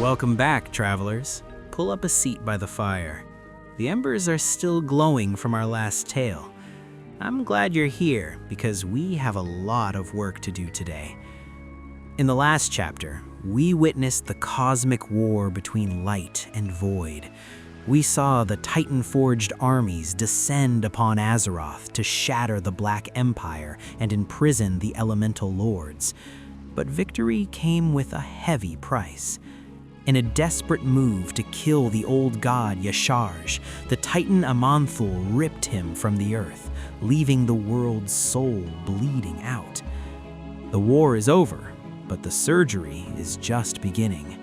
Welcome back, travelers. Pull up a seat by the fire. The embers are still glowing from our last tale. I'm glad you're here because we have a lot of work to do today. In the last chapter, we witnessed the cosmic war between light and void. We saw the Titan-forged armies descend upon Azeroth to shatter the Black Empire and imprison the Elemental Lords. But victory came with a heavy price. In a desperate move to kill the old god Yasharj, the Titan Aman'Thul ripped him from the earth, leaving the world's soul bleeding out. The war is over, but the surgery is just beginning.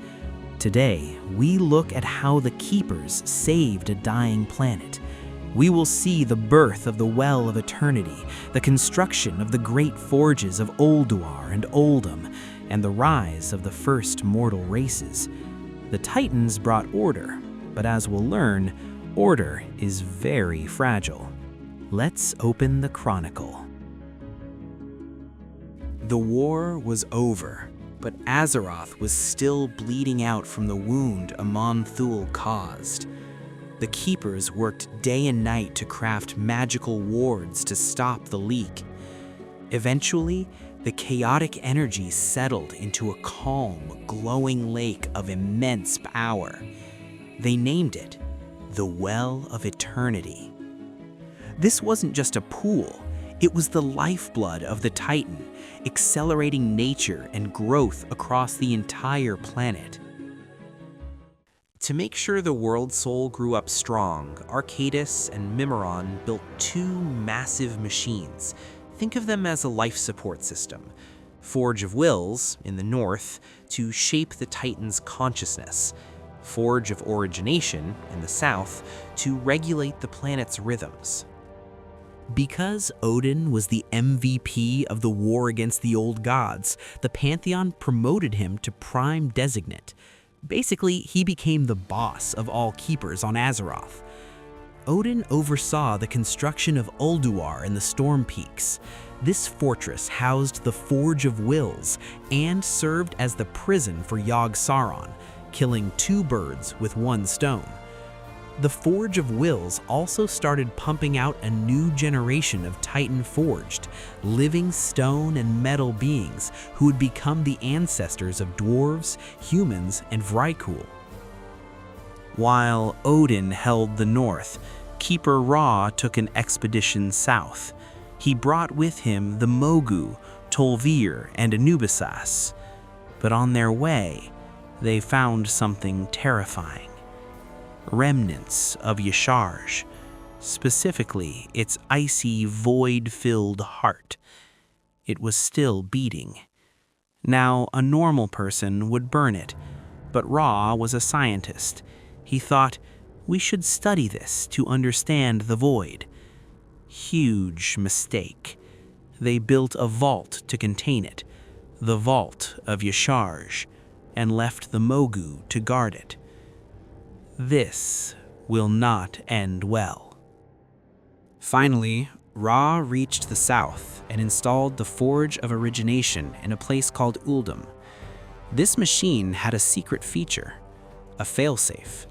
Today, we look at how the Keepers saved a dying planet. We will see the birth of the Well of Eternity, the construction of the great forges of Ulduar and Uldum, and the rise of the first mortal races. The Titans brought order, but as we'll learn, order is very fragile. Let's open the chronicle. The war was over, but Azeroth was still bleeding out from the wound Aman'Thul caused. The Keepers worked day and night to craft magical wards to stop the leak. Eventually, the chaotic energy settled into a calm, glowing lake of immense power. They named it the Well of Eternity. This wasn't just a pool, it was the lifeblood of the Titan, accelerating nature and growth across the entire planet. To make sure the world soul grew up strong, Arcadis and Mimiron built two massive machines. Think of them as a life support system. Forge of Wills, in the north, to shape the Titan's consciousness. Forge of Origination, in the south, to regulate the planet's rhythms. Because Odin was the MVP of the war against the old gods, the Pantheon promoted him to Prime Designate. Basically, he became the boss of all Keepers on Azeroth. Odin oversaw the construction of Ulduar in the Storm Peaks. This fortress housed the Forge of Wills and served as the prison for Yogg-Saron, killing two birds with one stone. The Forge of Wills also started pumping out a new generation of Titan-forged, living stone and metal beings who would become the ancestors of dwarves, humans, and Vrykul. While Odin held the north, Keeper Ra took an expedition south. He brought with him the Mogu, Tol'vir, and Anubisas. But on their way, they found something terrifying. Remnants of Yasharj, specifically its icy, void-filled heart. It was still beating. Now, a normal person would burn it, but Ra was a scientist. He thought, we should study this to understand the void. Huge mistake. They built a vault to contain it, the Vault of Yasharj, and left the Mogu to guard it. This will not end well. Finally, Ra reached the south and installed the Forge of Origination in a place called Uldum. This machine had a secret feature, a failsafe.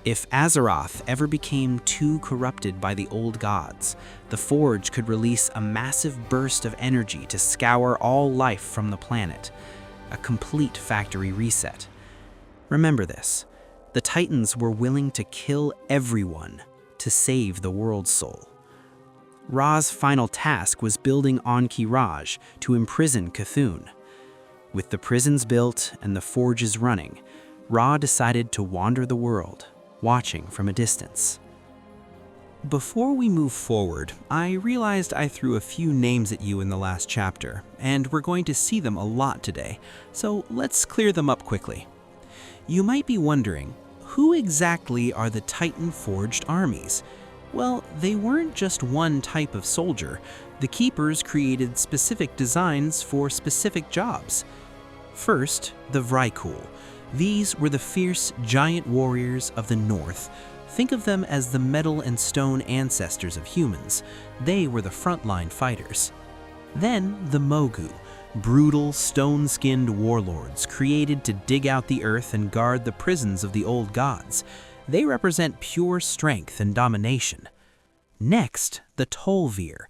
If Azeroth ever became too corrupted by the old gods, the Forge could release a massive burst of energy to scour all life from the planet, a complete factory reset. Remember this, the Titans were willing to kill everyone to save the world's soul. Ra's final task was building Ahn'Qiraj to imprison Cthulhu. With the prisons built and the forges running, Ra decided to wander the world, watching from a distance. Before we move forward, I realized I threw a few names at you in the last chapter, and we're going to see them a lot today, so let's clear them up quickly. You might be wondering, who exactly are the Titan-forged armies? Well, they weren't just one type of soldier. The Keepers created specific designs for specific jobs. First, the Vrykul. These were the fierce, giant warriors of the north. Think of them as the metal and stone ancestors of humans. They were the frontline fighters. Then the Mogu, brutal, stone-skinned warlords created to dig out the earth and guard the prisons of the old gods. They represent pure strength and domination. Next, the Tol'vir.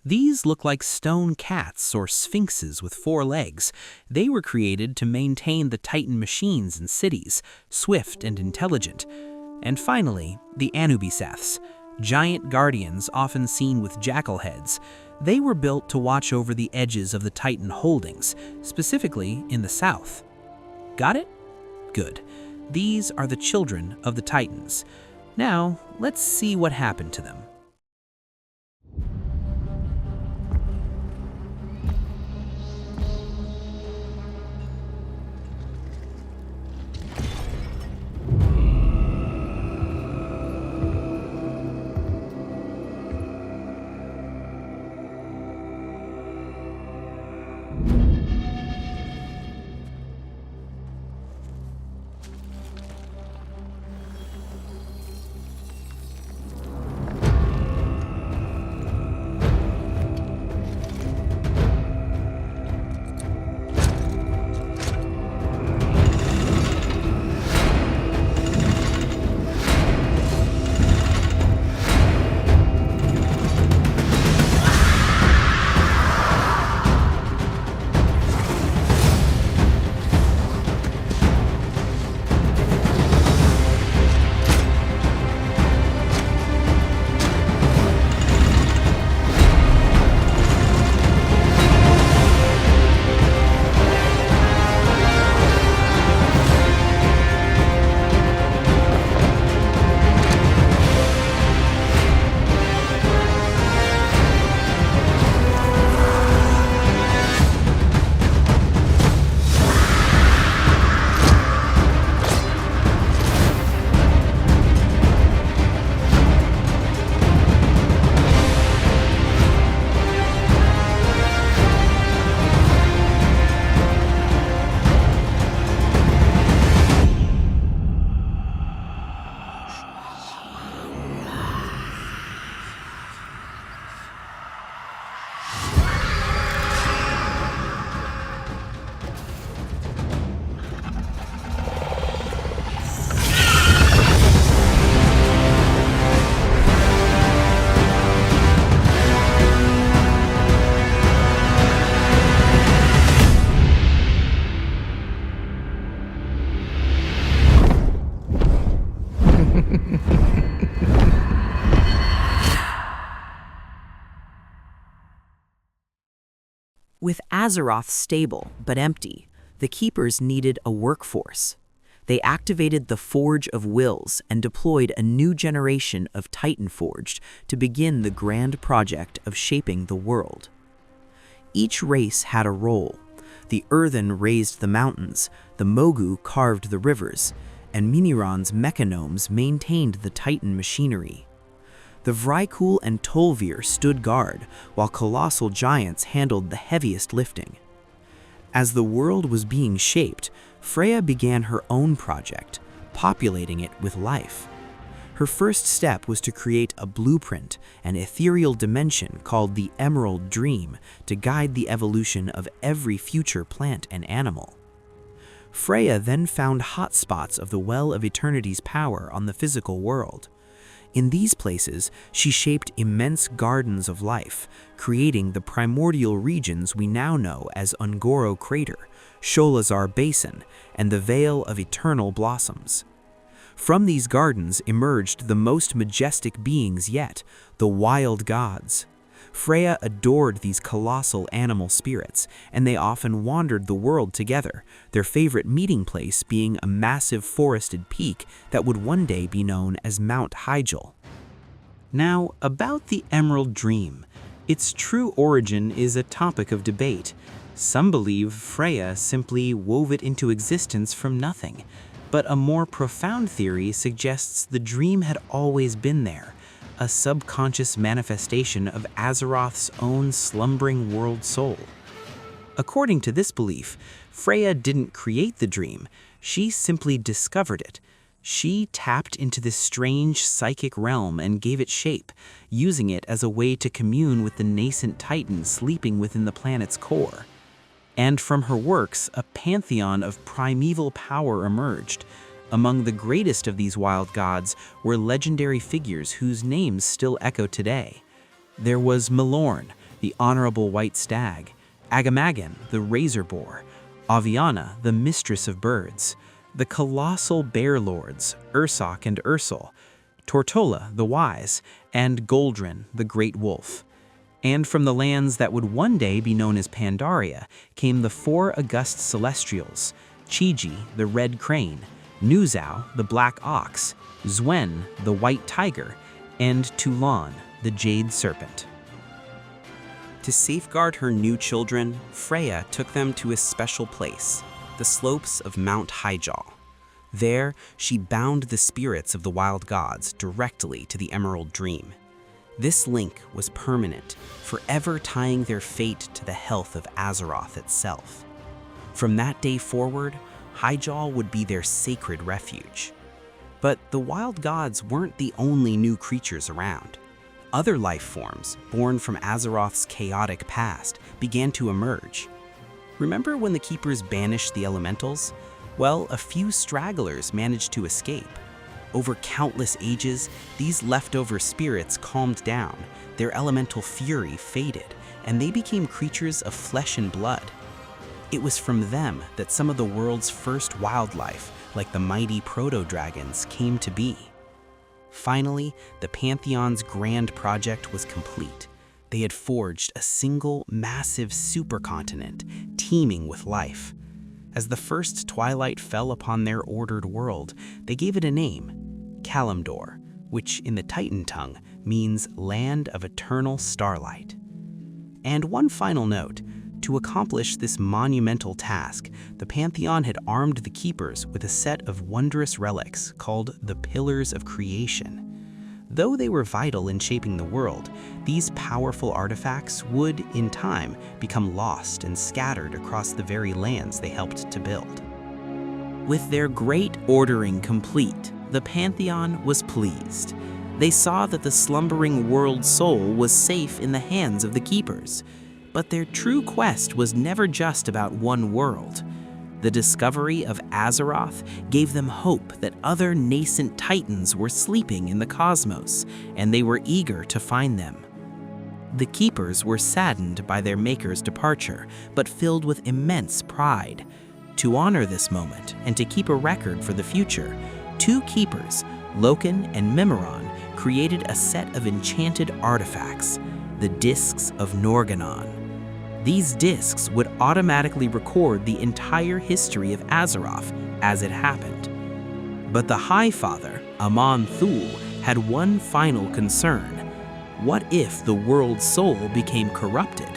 These look like stone cats or sphinxes with 4 legs. They were created to maintain the Titan machines and cities, swift and intelligent. And finally, the Anubisaths, giant guardians often seen with jackal heads. They were built to watch over the edges of the Titan holdings, specifically in the south. Got it? Good. These are the children of the Titans. Now, let's see what happened to them. With Azeroth stable but empty, the Keepers needed a workforce. They activated the Forge of Wills and deployed a new generation of Titan Forged to begin the grand project of shaping the world. Each race had a role. The Earthen raised the mountains, the Mogu carved the rivers, and Miniron's mechanomes maintained the Titan machinery. The Vrykul and Tol'vir stood guard, while colossal giants handled the heaviest lifting. As the world was being shaped, Freya began her own project, populating it with life. Her first step was to create a blueprint, an ethereal dimension called the Emerald Dream, to guide the evolution of every future plant and animal. Freya then found hotspots of the Well of Eternity's power on the physical world. In these places, she shaped immense gardens of life, creating the primordial regions we now know as Ungoro Crater, Sholazar Basin, and the Vale of Eternal Blossoms. From these gardens emerged the most majestic beings yet, the wild gods. Freya adored these colossal animal spirits, and they often wandered the world together, their favorite meeting place being a massive forested peak that would one day be known as Mount Hyjal. Now, about the Emerald Dream. Its true origin is a topic of debate. Some believe Freya simply wove it into existence from nothing, but a more profound theory suggests the dream had always been there, a subconscious manifestation of Azeroth's own slumbering world soul. According to this belief, Freya didn't create the dream, she simply discovered it. She tapped into this strange psychic realm and gave it shape, using it as a way to commune with the nascent Titan sleeping within the planet's core. And from her works, a pantheon of primeval power emerged. Among the greatest of these wild gods were legendary figures whose names still echo today. There was Milorn, the honorable white stag, Agamaggan, the razor boar, Aviana, the mistress of birds, the colossal bear lords, Ursoc and Ursul, Tortola, the wise, and Goldrin, the great wolf. And from the lands that would one day be known as Pandaria came the 4 august celestials, Chiji, the red crane, Nuzao, the black ox, Zwen, the white tiger, and Tulan, the jade serpent. To safeguard her new children, Freya took them to a special place, the slopes of Mount Hyjal. There, she bound the spirits of the wild gods directly to the Emerald Dream. This link was permanent, forever tying their fate to the health of Azeroth itself. From that day forward, Hyjal would be their sacred refuge. But the wild gods weren't the only new creatures around. Other life forms, born from Azeroth's chaotic past, began to emerge. Remember when the Keepers banished the elementals? Well, a few stragglers managed to escape. Over countless ages, these leftover spirits calmed down, their elemental fury faded, and they became creatures of flesh and blood. It was from them that some of the world's first wildlife, like the mighty proto-dragons, came to be. Finally, the Pantheon's grand project was complete. They had forged a single, massive supercontinent, teeming with life. As the first twilight fell upon their ordered world, they gave it a name, Kalimdor, which in the Titan tongue means land of eternal starlight. And one final note, to accomplish this monumental task, the Pantheon had armed the Keepers with a set of wondrous relics called the Pillars of Creation. Though they were vital in shaping the world, these powerful artifacts would, in time, become lost and scattered across the very lands they helped to build. With their great ordering complete, the Pantheon was pleased. They saw that the slumbering world soul was safe in the hands of the Keepers. But their true quest was never just about one world. The discovery of Azeroth gave them hope that other nascent titans were sleeping in the cosmos, and they were eager to find them. The Keepers were saddened by their maker's departure, but filled with immense pride. To honor this moment and to keep a record for the future, 2 Keepers, Loken and Mimiron, created a set of enchanted artifacts, the Discs of Norgannon. These discs would automatically record the entire history of Azeroth as it happened. But the High Father, Amon Thul, had one final concern. What if the world's soul became corrupted?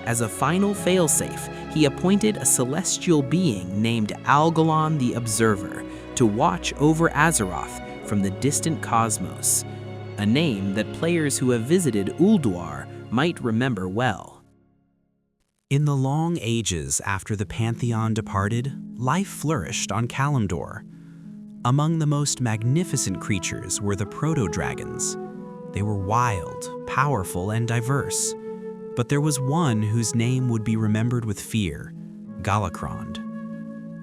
As a final failsafe, he appointed a celestial being named Algalon the Observer to watch over Azeroth from the distant cosmos, a name that players who have visited Ulduar might remember well. In the long ages after the Pantheon departed, life flourished on Kalimdor. Among the most magnificent creatures were the proto-dragons. They were wild, powerful, and diverse. But there was one whose name would be remembered with fear, Galakrond.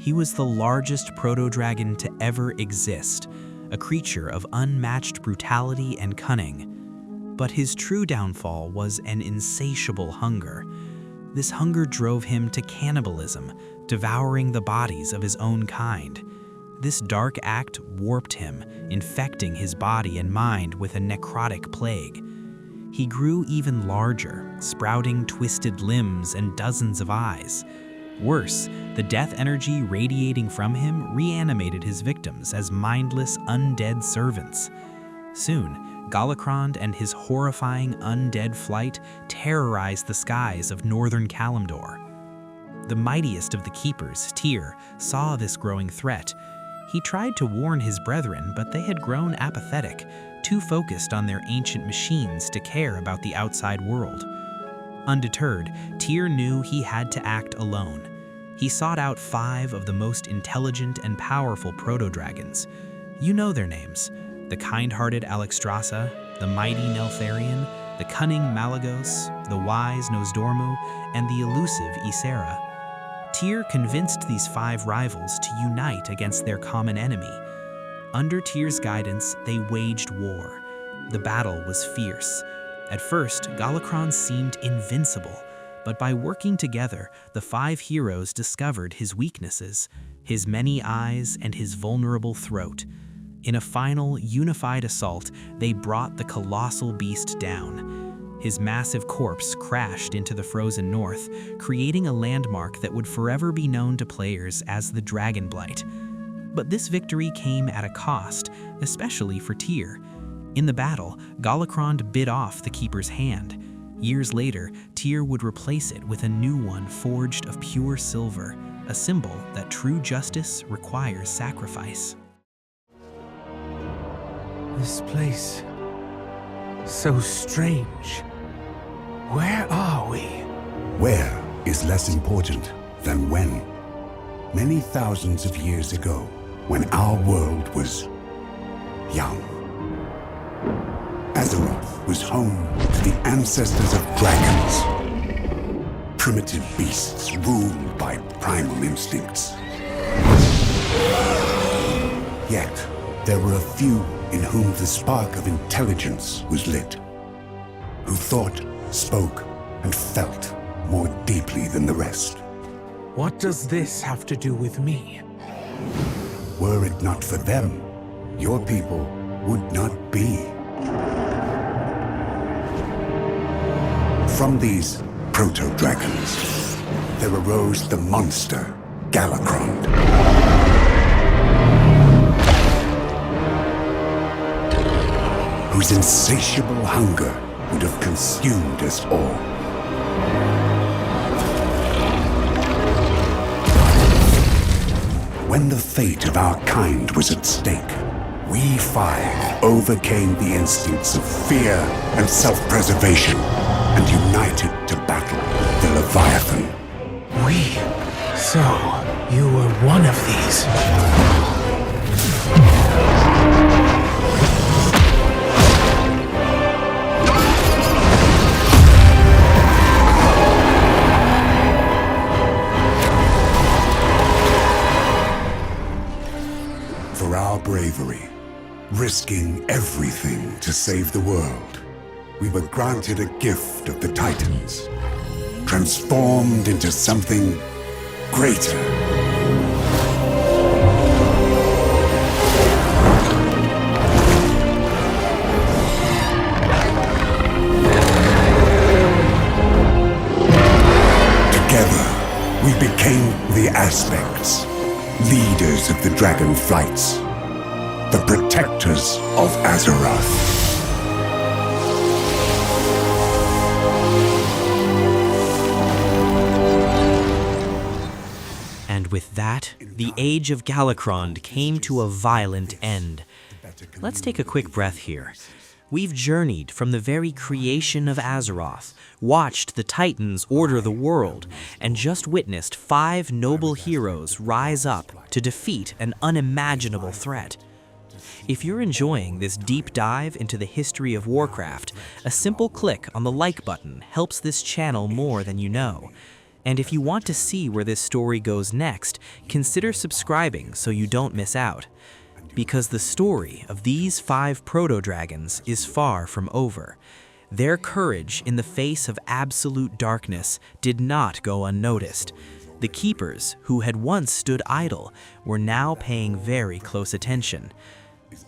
He was the largest proto-dragon to ever exist, a creature of unmatched brutality and cunning. But his true downfall was an insatiable hunger. This hunger drove him to cannibalism, devouring the bodies of his own kind. This dark act warped him, infecting his body and mind with a necrotic plague. He grew even larger, sprouting twisted limbs and dozens of eyes. Worse, the death energy radiating from him reanimated his victims as mindless undead servants. Soon, Galakrond and his horrifying undead flight terrorized the skies of northern Kalimdor. The mightiest of the Keepers, Tyr, saw this growing threat. He tried to warn his brethren, but they had grown apathetic, too focused on their ancient machines to care about the outside world. Undeterred, Tyr knew he had to act alone. He sought out 5 of the most intelligent and powerful proto-dragons. You know their names: the kind-hearted Alexstrasza, the mighty Neltharion, the cunning Malagos, the wise Nosdormu, and the elusive Ysera. Tyr convinced these 5 rivals to unite against their common enemy. Under Tyr's guidance, they waged war. The battle was fierce. At first, Galakron seemed invincible, but by working together, the 5 heroes discovered his weaknesses, his many eyes and his vulnerable throat. In a final, unified assault, they brought the colossal beast down. His massive corpse crashed into the frozen north, creating a landmark that would forever be known to players as the Dragonblight. But this victory came at a cost, especially for Tyr. In the battle, Galakron bit off the Keeper's hand. Years later, Tyr would replace it with a new one forged of pure silver, a symbol that true justice requires sacrifice. This place, so strange. Where are we? Where is less important than when. Many thousands of years ago, when our world was young, Azeroth was home to the ancestors of dragons, primitive beasts ruled by primal instincts. Yet, there were a few in whom the spark of intelligence was lit, who thought, spoke, and felt more deeply than the rest. What does this have to do with me? Were it not for them, your people would not be. From these proto-dragons, there arose the monster, Galakron. Whose insatiable hunger would have consumed us all. When the fate of our kind was at stake, we 5 overcame the instincts of fear and self-preservation and united to battle the Leviathan. So, you were one of these. For our bravery, risking everything to save the world, we were granted a gift of the Titans, transformed into something greater. Together, we became the Aspects, leaders of the Dragon Flights, the protectors of Azeroth. And with that, the age of Galakron came to a violent end. Let's take a quick breath here. We've journeyed from the very creation of Azeroth, watched the Titans order the world, and just witnessed 5 noble heroes rise up to defeat an unimaginable threat. If you're enjoying this deep dive into the history of Warcraft, a simple click on the like button helps this channel more than you know. And if you want to see where this story goes next, consider subscribing so you don't miss out. Because the story of these 5 proto-dragons is far from over. Their courage in the face of absolute darkness did not go unnoticed. The Keepers, who had once stood idle, were now paying very close attention.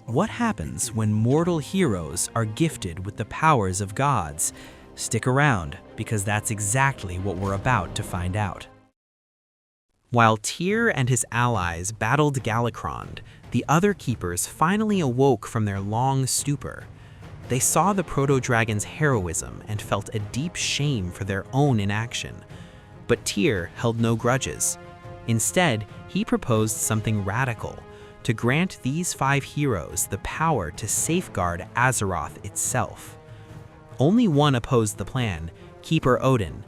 What happens when mortal heroes are gifted with the powers of gods? Stick around, because that's exactly what we're about to find out. While Tyr and his allies battled Galakron, the other Keepers finally awoke from their long stupor. They saw the proto-dragon's heroism and felt a deep shame for their own inaction. But Tyr held no grudges. Instead, he proposed something radical, to grant these 5 heroes the power to safeguard Azeroth itself. Only one opposed the plan, Keeper Odin.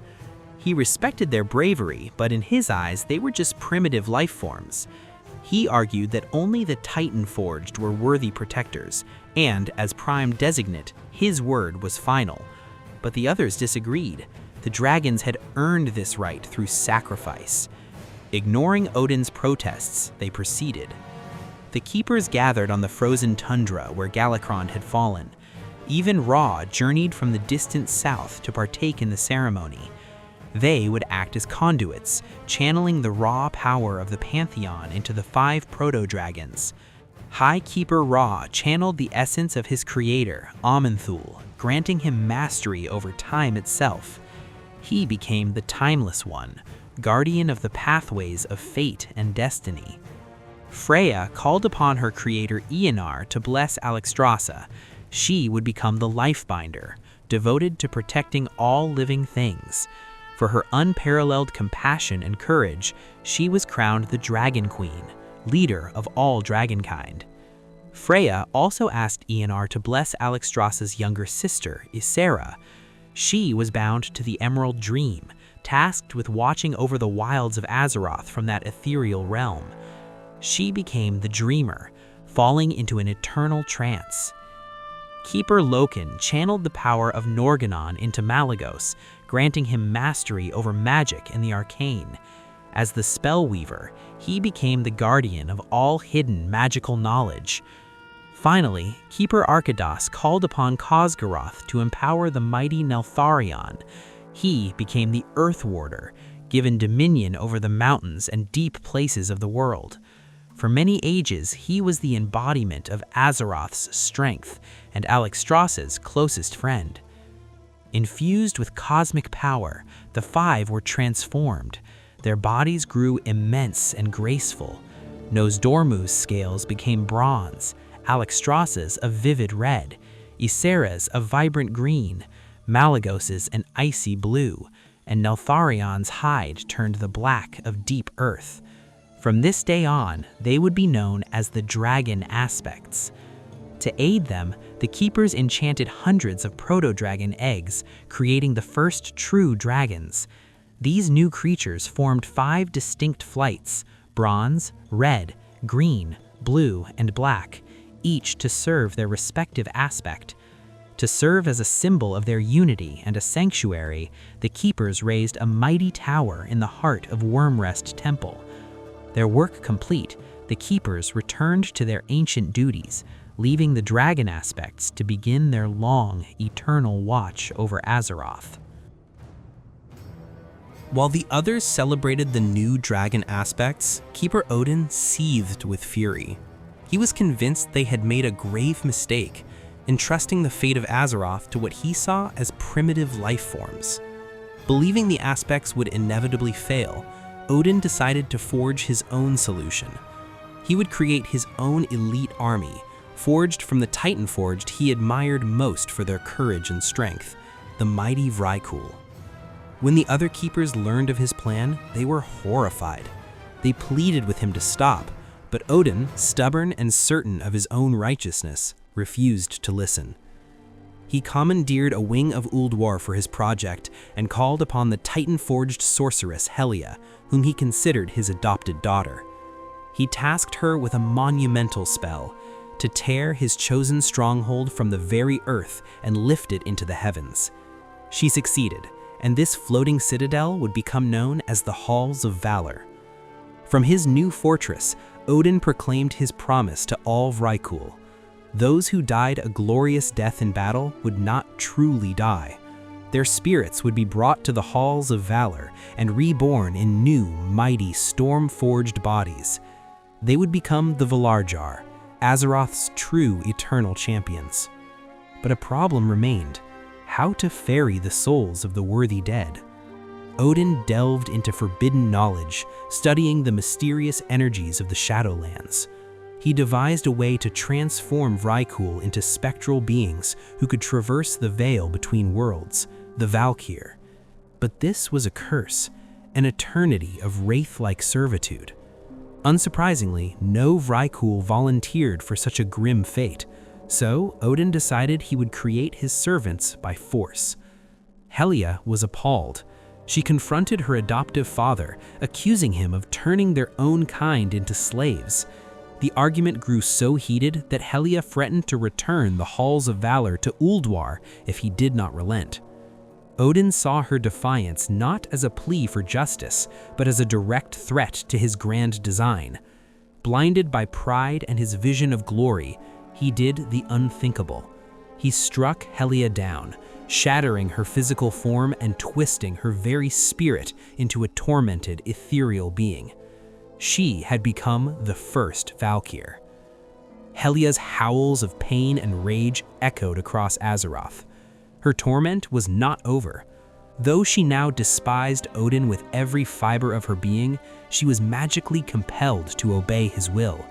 He respected their bravery, but in his eyes, they were just primitive life forms. He argued that only the Titan Forged were worthy protectors, and as Prime Designate, his word was final. But the others disagreed. The dragons had earned this right through sacrifice. Ignoring Odin's protests, they proceeded. The Keepers gathered on the frozen tundra where Galakrond had fallen. Even Ra journeyed from the distant south to partake in the ceremony. They would act as conduits, channeling the raw power of the Pantheon into the 5 proto-dragons. High Keeper Ra channeled the essence of his creator, Amenthul, granting him mastery over time itself. He became the Timeless One, guardian of the pathways of fate and destiny. Freya called upon her creator Eonar to bless Alexstrasza. She would become the Lifebinder, devoted to protecting all living things. For her unparalleled compassion and courage, she was crowned the Dragon Queen, leader of all dragonkind. Freya also asked Eonar to bless Alexstrasza's younger sister, Ysera. She was bound to the Emerald Dream, tasked with watching over the wilds of Azeroth from that ethereal realm. She became the Dreamer, falling into an eternal trance. Keeper Loken channeled the power of Norgannon into Malygos, granting him mastery over magic and the arcane. As the Spellweaver, he became the guardian of all hidden magical knowledge. Finally, Keeper Arkados called upon Khosgaroth to empower the mighty Neltharion. He became the Earth Warder, given dominion over the mountains and deep places of the world. For many ages, he was the embodiment of Azeroth's strength and Alexstrasza's closest friend. Infused with cosmic power, the 5 were transformed. Their bodies grew immense and graceful. Nosdormu's scales became bronze, Alexstrasza's a vivid red, Ysera's a vibrant green, Malygos's an icy blue, and Neltharion's hide turned the black of deep earth. From this day on, they would be known as the Dragon Aspects. To aid them, the Keepers enchanted hundreds of proto-dragon eggs, creating the first true dragons. These new creatures formed 5 distinct flights: bronze, red, green, blue, and black, each to serve their respective aspect. To serve as a symbol of their unity and a sanctuary, the Keepers raised a mighty tower in the heart of Wormrest Temple. Their work complete, the Keepers returned to their ancient duties, leaving the Dragon Aspects to begin their long, eternal watch over Azeroth. While the others celebrated the new Dragon Aspects, Keeper Odin seethed with fury. He was convinced they had made a grave mistake, entrusting the fate of Azeroth to what he saw as primitive life forms. Believing the Aspects would inevitably fail, Odin decided to forge his own solution. He would create his own elite army, forged from the Titan Forged he admired most for their courage and strength, the mighty Vrykul. When the other Keepers learned of his plan, they were horrified. They pleaded with him to stop, but Odin, stubborn and certain of his own righteousness, refused to listen. He commandeered a wing of Ulduar for his project and called upon the Titan-forged sorceress Helia, whom he considered his adopted daughter. He tasked her with a monumental spell, to tear his chosen stronghold from the very earth and lift it into the heavens. She succeeded, and this floating citadel would become known as the Halls of Valor. From his new fortress, Odin proclaimed his promise to all Vrykul. Those who died a glorious death in battle would not truly die. Their spirits would be brought to the Halls of Valor and reborn in new, mighty, storm-forged bodies. They would become the Valarjar, Azeroth's true eternal champions. But a problem remained: how to ferry the souls of the worthy dead. Odin delved into forbidden knowledge, studying the mysterious energies of the Shadowlands. He devised a way to transform Vrykul into spectral beings who could traverse the veil between worlds, the Valkyr. But this was a curse, an eternity of wraith-like servitude. Unsurprisingly, no Vrykul volunteered for such a grim fate, so Odin decided he would create his servants by force. Helia was appalled. She confronted her adoptive father, accusing him of turning their own kind into slaves. The argument grew so heated that Helia threatened to return the Halls of Valor to Ulduar if he did not relent. Odin saw her defiance not as a plea for justice, but as a direct threat to his grand design. Blinded by pride and his vision of glory, he did the unthinkable. He struck Helia down, shattering her physical form and twisting her very spirit into a tormented, ethereal being. She had become the first Valkyr. Helia's howls of pain and rage echoed across Azeroth. Her torment was not over. Though she now despised Odin with every fiber of her being, she was magically compelled to obey his will.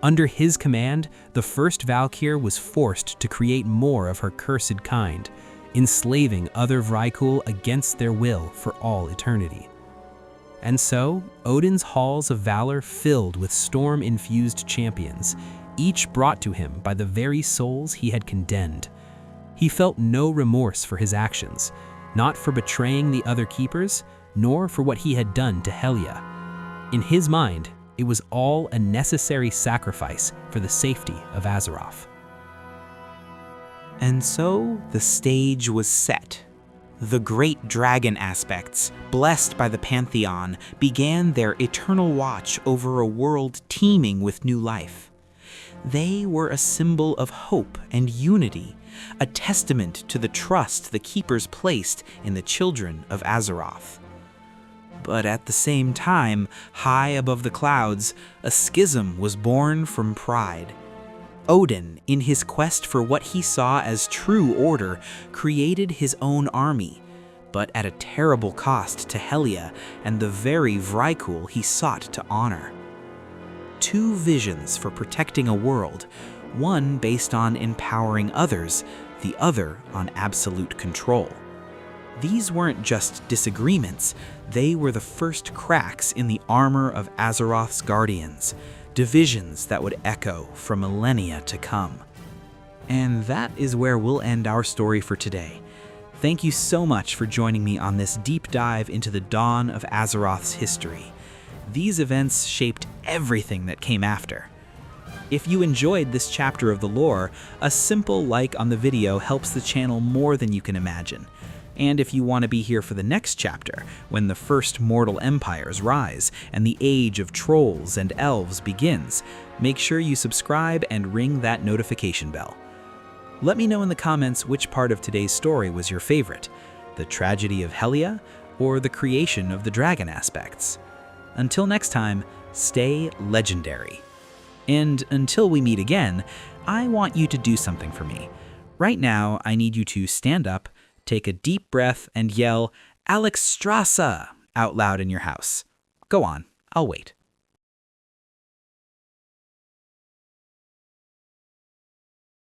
Under his command, the first Valkyr was forced to create more of her cursed kind, enslaving other Vrykul against their will for all eternity. And so, Odin's halls of valor filled with storm-infused champions, each brought to him by the very souls he had condemned. He felt no remorse for his actions, not for betraying the other keepers, nor for what he had done to Helia. In his mind, it was all a necessary sacrifice for the safety of Azeroth. And so the stage was set. The great dragon aspects, blessed by the Pantheon, began their eternal watch over a world teeming with new life. They were a symbol of hope and unity, a testament to the trust the Keepers placed in the children of Azeroth. But at the same time, high above the clouds, a schism was born from pride. Odin, in his quest for what he saw as true order, created his own army, but at a terrible cost to Helia and the very Vrykul he sought to honor. Two visions for protecting a world, one based on empowering others, the other on absolute control. These weren't just disagreements, they were the first cracks in the armor of Azeroth's guardians, divisions that would echo for millennia to come. And that is where we'll end our story for today. Thank you so much for joining me on this deep dive into the dawn of Azeroth's history. These events shaped everything that came after. If you enjoyed this chapter of the lore, a simple like on the video helps the channel more than you can imagine. And if you want to be here for the next chapter, when the first mortal empires rise and the age of trolls and elves begins, make sure you subscribe and ring that notification bell. Let me know in the comments which part of today's story was your favorite, the tragedy of Helia or the creation of the dragon aspects. Until next time, stay legendary. And until we meet again, I want you to do something for me. Right now, I need you to stand up, take a deep breath, and yell, "Alex Strassa," out loud in your house. Go on, I'll wait.